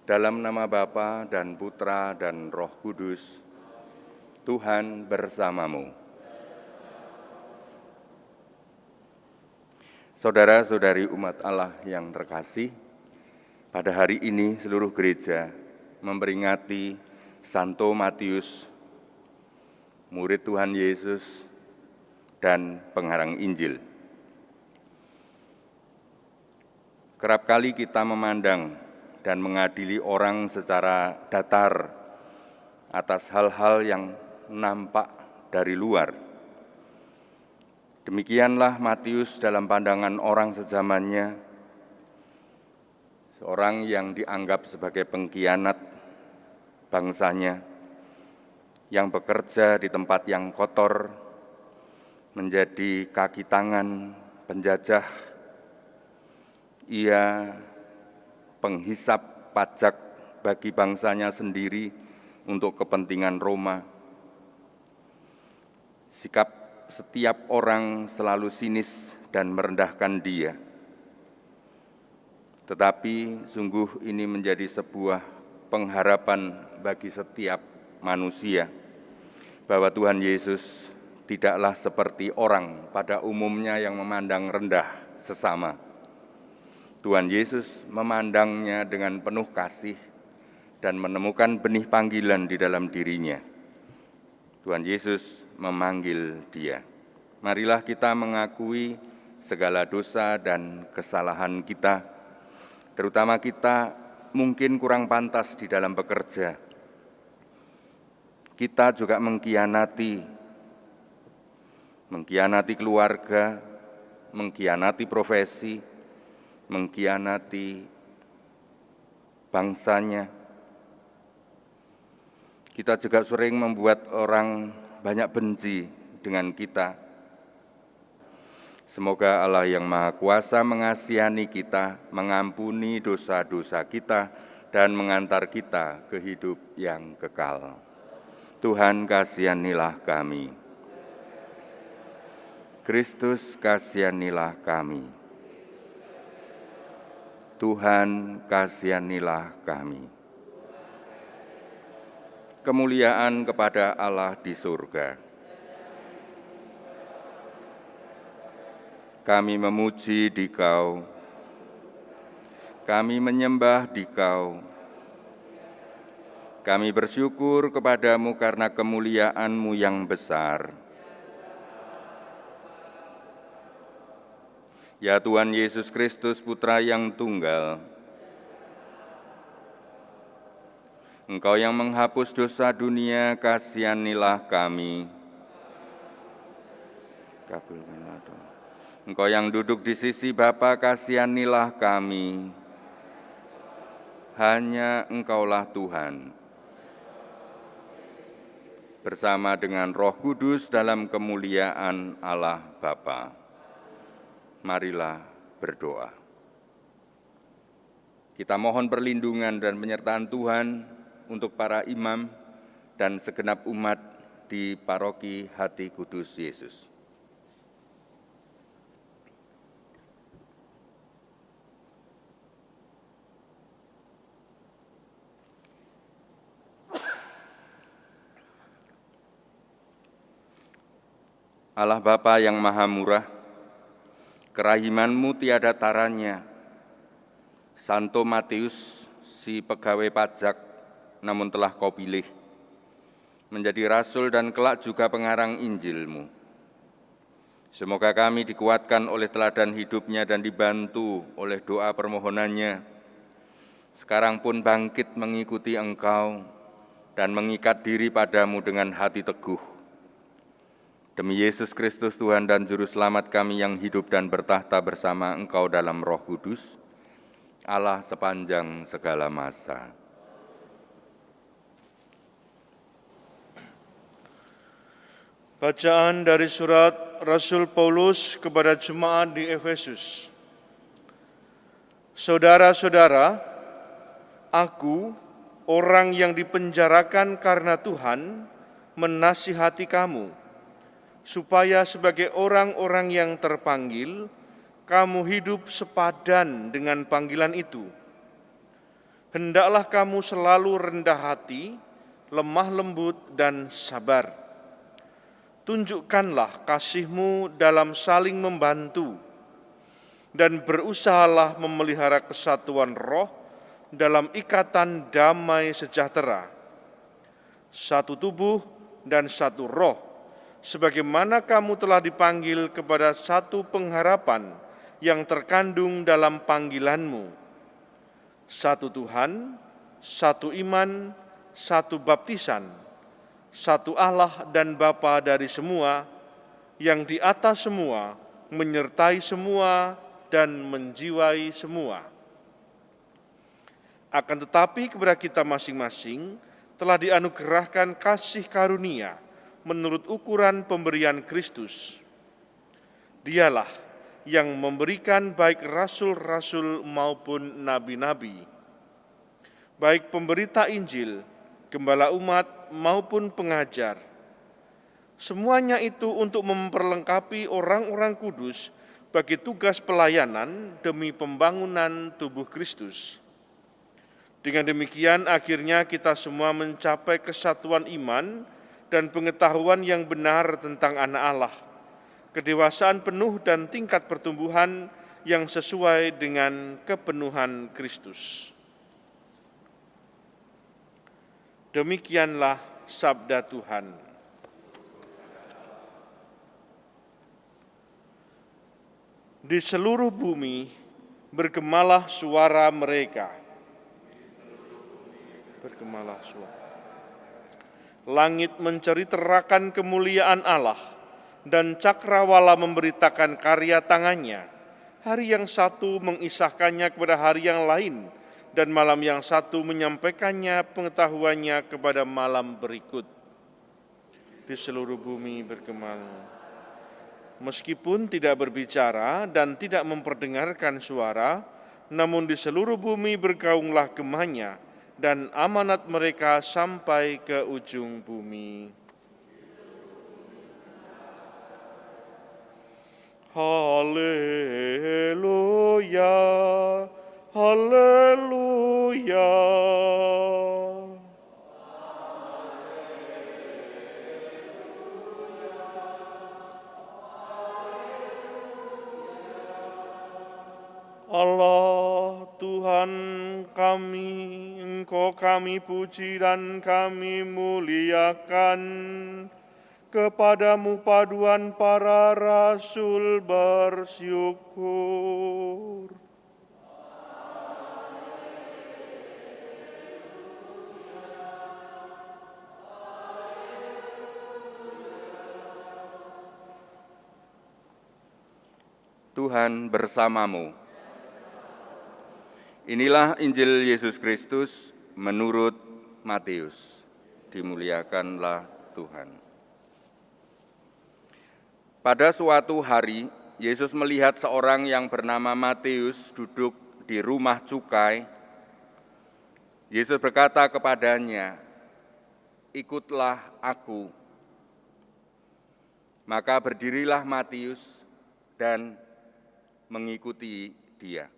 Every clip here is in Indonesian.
Dalam nama Bapa dan Putra dan Roh Kudus, Tuhan bersamamu. Saudara-saudari umat Allah yang terkasih, pada hari ini seluruh gereja memperingati Santo Matius, murid Tuhan Yesus dan pengarang Injil. Kerap kali kita memandang dan mengadili orang secara datar atas hal-hal yang nampak dari luar. Demikianlah Matius dalam pandangan orang sezamannya, seorang yang dianggap sebagai pengkhianat bangsanya, yang bekerja di tempat yang kotor, menjadi kaki tangan penjajah. Ia penghisap pajak bagi bangsanya sendiri untuk kepentingan Roma. Sikap setiap orang selalu sinis dan merendahkan dia. Tetapi sungguh ini menjadi sebuah pengharapan bagi setiap manusia, bahwa Tuhan Yesus tidaklah seperti orang pada umumnya yang memandang rendah sesama. Tuhan Yesus memandangnya dengan penuh kasih dan menemukan benih panggilan di dalam dirinya. Tuhan Yesus memanggil dia. Marilah kita mengakui segala dosa dan kesalahan kita, terutama kita mungkin kurang pantas di dalam bekerja. Kita juga mengkhianati keluarga, mengkhianati profesi, mengkhianati bangsanya. Kita juga sering membuat orang banyak benci dengan kita. Semoga Allah yang Maha Kuasa mengasihani kita, mengampuni dosa-dosa kita, dan mengantar kita ke hidup yang kekal. Tuhan kasihanilah kami. Kristus kasihanilah kami. Tuhan kasihanilah kami. Kemuliaan kepada Allah di surga. Kami memuji Dikau, kami menyembah Dikau. Kami bersyukur kepadamu karena kemuliaan-Mu yang besar. Ya Tuhan Yesus Kristus, Putra yang tunggal, Engkau yang menghapus dosa dunia, kasihanilah kami. Kabulkanlah doa. Engkau yang duduk di sisi Bapa, kasihanilah kami. Hanya Engkaulah Tuhan. Bersama dengan Roh Kudus dalam kemuliaan Allah Bapa. Marilah berdoa. Kita mohon perlindungan dan penyertaan Tuhan untuk para imam dan segenap umat di Paroki Hati Kudus Yesus. Allah Bapa yang Maha Murah, kerahiman-Mu tiada taranya. Santo Matius, si pegawai pajak, namun telah Kau pilih menjadi rasul dan kelak juga pengarang Injil-Mu. Semoga kami dikuatkan oleh teladan hidupnya dan dibantu oleh doa permohonannya. Sekarang pun bangkit mengikuti Engkau dan mengikat diri padamu dengan hati teguh. Demi Yesus Kristus Tuhan dan Juru Selamat kami yang hidup dan bertahta bersama Engkau dalam Roh Kudus, Allah sepanjang segala masa. Bacaan dari surat Rasul Paulus kepada jemaat di Efesus. Saudara-saudara, aku, orang yang dipenjarakan karena Tuhan, menasihati kamu, supaya sebagai orang-orang yang terpanggil, kamu hidup sepadan dengan panggilan itu. Hendaklah kamu selalu rendah hati, lemah lembut, dan sabar. Tunjukkanlah kasih-Mu dalam saling membantu, dan berusahalah memelihara kesatuan roh dalam ikatan damai sejahtera. Satu tubuh dan satu roh, sebagaimana kamu telah dipanggil kepada satu pengharapan yang terkandung dalam panggilan-Mu. Satu Tuhan, satu iman, satu baptisan, satu Allah dan Bapa dari semua, yang di atas semua, menyertai semua, dan menjiwai semua. Akan tetapi kepada kita masing-masing telah dianugerahkan kasih karunia menurut ukuran pemberian Kristus. Dialah yang memberikan baik rasul-rasul maupun nabi-nabi, baik pemberita Injil, gembala umat maupun pengajar. Semuanya itu untuk memperlengkapi orang-orang kudus bagi tugas pelayanan demi pembangunan tubuh Kristus. Dengan demikian akhirnya kita semua mencapai kesatuan iman dan pengetahuan yang benar tentang Anak Allah, kedewasaan penuh dan tingkat pertumbuhan yang sesuai dengan kepenuhan Kristus. Demikianlah sabda Tuhan. Di seluruh bumi bergemalah suara mereka. Bergemalah suara. Langit menceritakan kemuliaan Allah, dan cakrawala memberitakan karya tangannya. Hari yang satu mengisahkannya kepada hari yang lain, dan malam yang satu menyampaikannya pengetahuannya kepada malam berikut. Di seluruh bumi bergema. Meskipun tidak berbicara dan tidak memperdengarkan suara, namun di seluruh bumi bergaunglah gemahnya, dan amanat mereka sampai ke ujung bumi. Haleluya, haleluya. Allah Tuhan kami, Engkau kami puji dan kami muliakan. Kepadamu paduan para rasul bersyukur. Tuhan bersamamu. Inilah Injil Yesus Kristus menurut Matius. Dimuliakanlah Tuhan. Pada suatu hari, Yesus melihat seorang yang bernama Matius duduk di rumah cukai. Yesus berkata kepadanya, "Ikutlah aku." Maka berdirilah Matius dan mengikuti dia.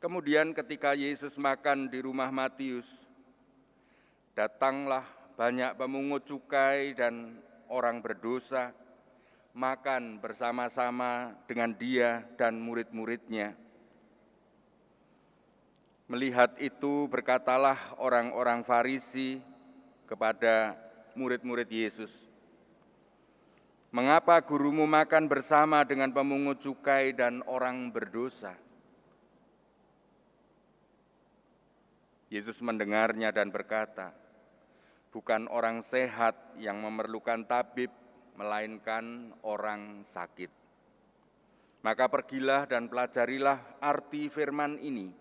Kemudian ketika Yesus makan di rumah Matius, datanglah banyak pemungut cukai dan orang berdosa makan bersama-sama dengan dia dan murid-muridnya. Melihat itu berkatalah orang-orang Farisi kepada murid-murid Yesus, "Mengapa gurumu makan bersama dengan pemungut cukai dan orang berdosa?" Yesus mendengarnya dan berkata, "Bukan orang sehat yang memerlukan tabib, melainkan orang sakit. Maka pergilah dan pelajarilah arti firman ini.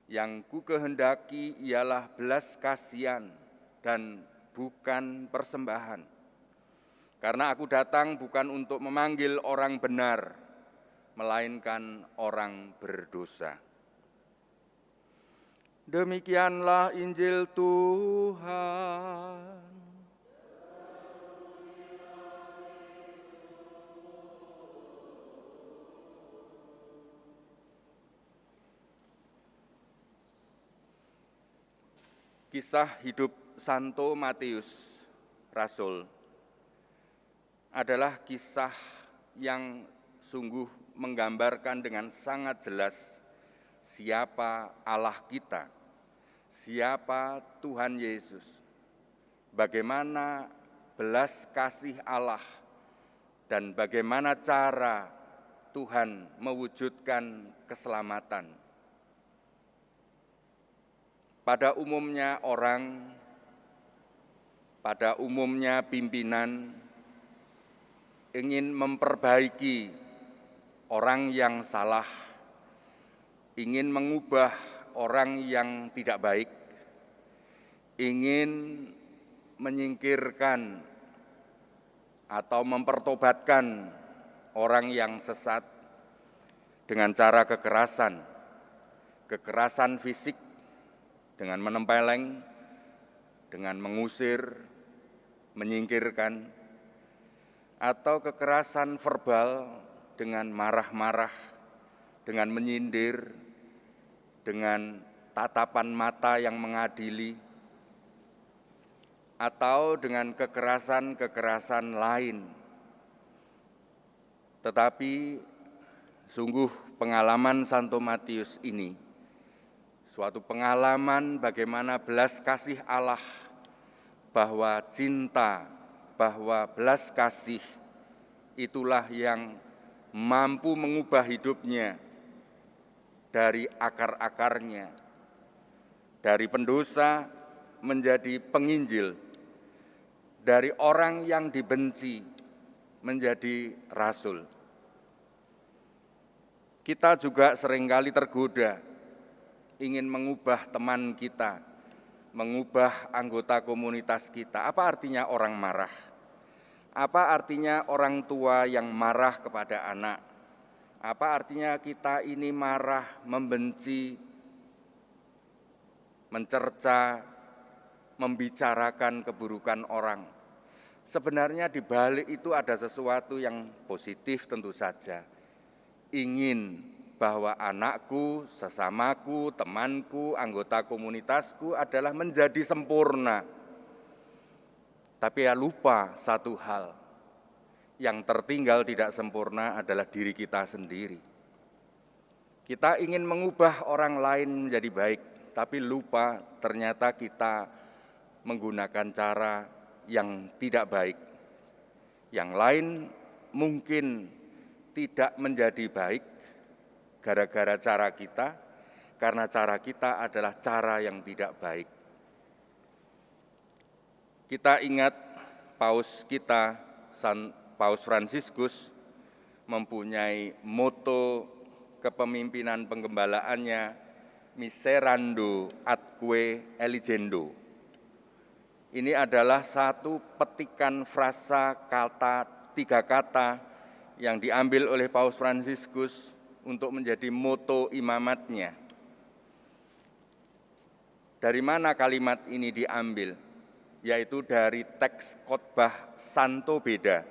Yang kukehendaki ialah belas kasihan dan bukan persembahan. Karena aku datang bukan untuk memanggil orang benar, melainkan orang berdosa." Demikianlah Injil Tuhan. Kisah hidup Santo Matius, Rasul, adalah kisah yang sungguh menggambarkan dengan sangat jelas siapa Allah kita, siapa Tuhan Yesus, bagaimana belas kasih Allah, dan bagaimana cara Tuhan mewujudkan keselamatan. Pada umumnya orang, pada umumnya pimpinan ingin memperbaiki orang yang salah, ingin mengubah orang yang tidak baik, ingin menyingkirkan atau mempertobatkan orang yang sesat dengan cara kekerasan fisik, dengan menempeleng, dengan mengusir, menyingkirkan, atau kekerasan verbal dengan marah-marah, dengan menyindir, dengan tatapan mata yang mengadili, atau dengan kekerasan-kekerasan lain. Tetapi sungguh pengalaman Santo Matius ini suatu pengalaman bagaimana belas kasih Allah, bahwa cinta, bahwa belas kasih itulah yang mampu mengubah hidupnya dari akar-akarnya, dari pendosa menjadi penginjil, dari orang yang dibenci menjadi rasul. Kita juga seringkali tergoda ingin mengubah teman kita, mengubah anggota komunitas kita. Apa artinya orang marah? Apa artinya orang tua yang marah kepada anak? Apa artinya kita ini marah, membenci, mencerca, membicarakan keburukan orang? Sebenarnya di balik itu ada sesuatu yang positif tentu saja. Ingin bahwa anakku, sesamaku, temanku, anggota komunitasku adalah menjadi sempurna. Tapi ya lupa satu hal, yang tertinggal tidak sempurna adalah diri kita sendiri. Kita ingin mengubah orang lain menjadi baik, tapi lupa ternyata kita menggunakan cara yang tidak baik. Yang lain mungkin tidak menjadi baik gara-gara cara kita, karena cara kita adalah cara yang tidak baik. Kita ingat Paus kita, Paus Fransiskus, mempunyai moto kepemimpinan penggembalaannya, Miserando atque eligendo. Ini adalah satu petikan frasa tiga kata yang diambil oleh Paus Fransiskus untuk menjadi moto imamatnya. Dari mana kalimat ini diambil? Yaitu dari teks khotbah Santo Beda,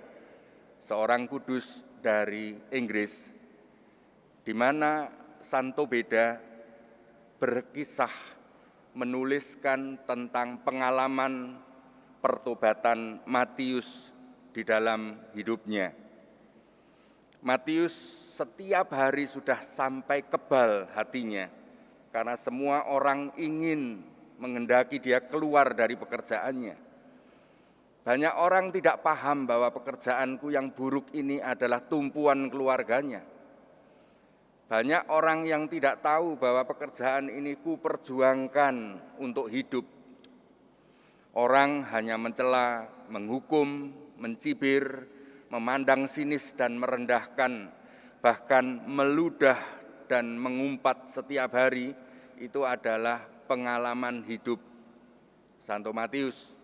seorang kudus dari Inggris, di mana Santo Beda berkisah menuliskan tentang pengalaman pertobatan Matius di dalam hidupnya. Matius setiap hari sudah sampai kebal hatinya, karena semua orang ingin menghendaki dia keluar dari pekerjaannya. Banyak orang tidak paham bahwa pekerjaanku yang buruk ini adalah tumpuan keluarganya. Banyak orang yang tidak tahu bahwa pekerjaan ini ku perjuangkan untuk hidup. Orang hanya mencela, menghukum, mencibir, memandang sinis dan merendahkan, bahkan meludah dan mengumpat setiap hari. Itu adalah pengalaman hidup Santo Matius.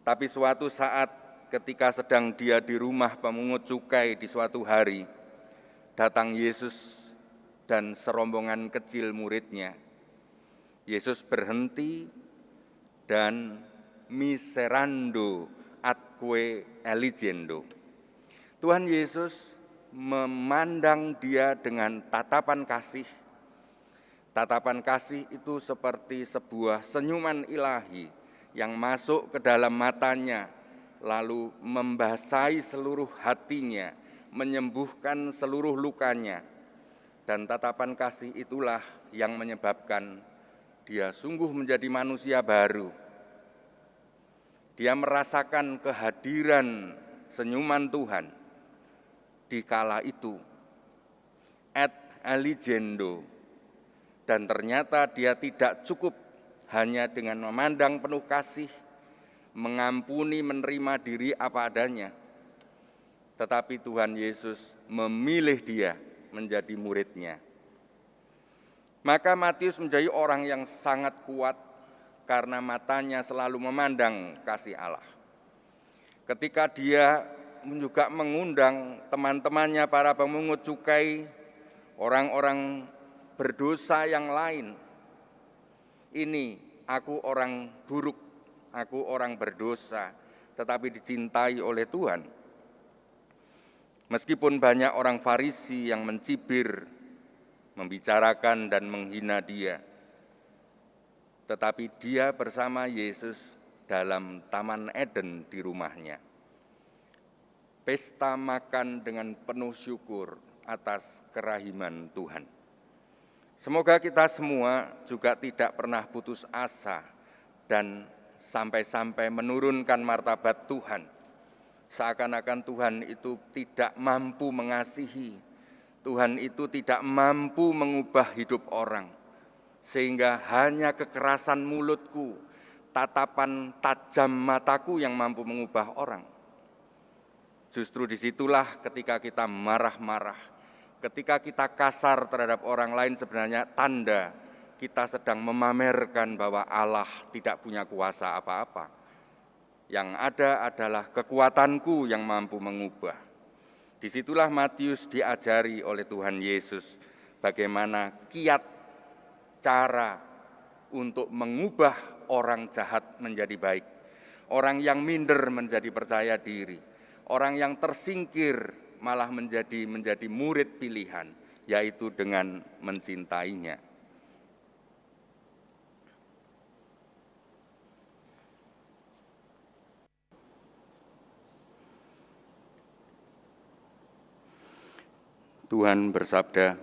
Tapi suatu saat ketika sedang dia di rumah pemungut cukai di suatu hari, datang Yesus dan serombongan kecil muridnya. Yesus berhenti dan miserando atque eligendo. Tuhan Yesus memandang dia dengan tatapan kasih, Tatapan kasih itu seperti sebuah senyuman ilahi yang masuk ke dalam matanya, lalu membasahi seluruh hatinya, menyembuhkan seluruh lukanya. Dan tatapan kasih itulah yang menyebabkan dia sungguh menjadi manusia baru. Dia merasakan kehadiran senyuman Tuhan di kala itu, et alligendo, dan ternyata dia tidak cukup hanya dengan memandang penuh kasih, mengampuni, menerima diri apa adanya, tetapi Tuhan Yesus memilih dia menjadi muridnya. Maka Matius menjadi orang yang sangat kuat karena matanya selalu memandang kasih Allah. Ketika dia juga mengundang teman-temannya para pemungut cukai, orang-orang berdosa yang lain, ini aku orang buruk, aku orang berdosa, tetapi dicintai oleh Tuhan. Meskipun banyak orang Farisi yang mencibir, membicarakan dan menghina dia, tetapi dia bersama Yesus dalam Taman Eden di rumahnya. Pesta makan dengan penuh syukur atas kerahiman Tuhan. Semoga kita semua juga tidak pernah putus asa dan sampai-sampai menurunkan martabat Tuhan. Seakan-akan Tuhan itu tidak mampu mengasihi, Tuhan itu tidak mampu mengubah hidup orang, sehingga hanya kekerasan mulutku, tatapan tajam mataku yang mampu mengubah orang. Justru disitulah ketika kita marah-marah, ketika kita kasar terhadap orang lain, sebenarnya tanda kita sedang memamerkan bahwa Allah tidak punya kuasa apa-apa. Yang ada adalah kekuatanku yang mampu mengubah. Disitulah Matius diajari oleh Tuhan Yesus bagaimana kiat cara untuk mengubah orang jahat menjadi baik, orang yang minder menjadi percaya diri, orang yang tersingkir malah menjadi murid pilihan, yaitu dengan mencintainya. Tuhan bersabda,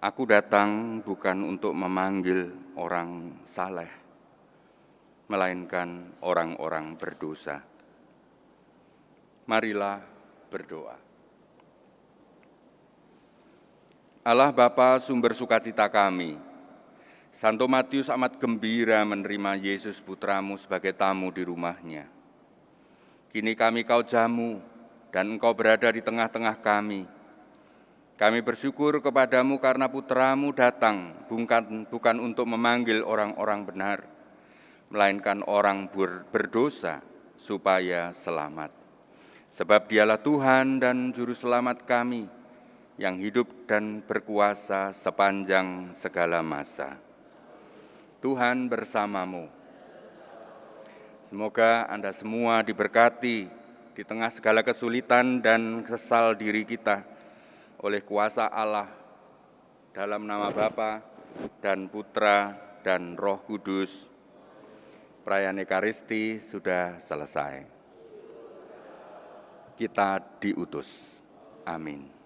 "Aku datang bukan untuk memanggil orang saleh, melainkan orang-orang berdosa." Marilah berdoa. Allah Bapa, sumber sukacita kami, Santo Matius amat gembira menerima Yesus Putramu sebagai tamu di rumahnya. Kini kami Kau jamu dan Engkau berada di tengah-tengah kami. Kami bersyukur kepadamu karena Putramu datang bukan untuk memanggil orang-orang benar, melainkan orang berdosa supaya selamat. Sebab Dialah Tuhan dan Juru Selamat kami, yang hidup dan berkuasa sepanjang segala masa. Tuhan bersamamu. Semoga Anda semua diberkati di tengah segala kesulitan dan kesal diri kita, oleh kuasa Allah, dalam nama Bapa dan Putra dan Roh Kudus. Perayaan Ekaristi sudah selesai. Kita diutus. Amin.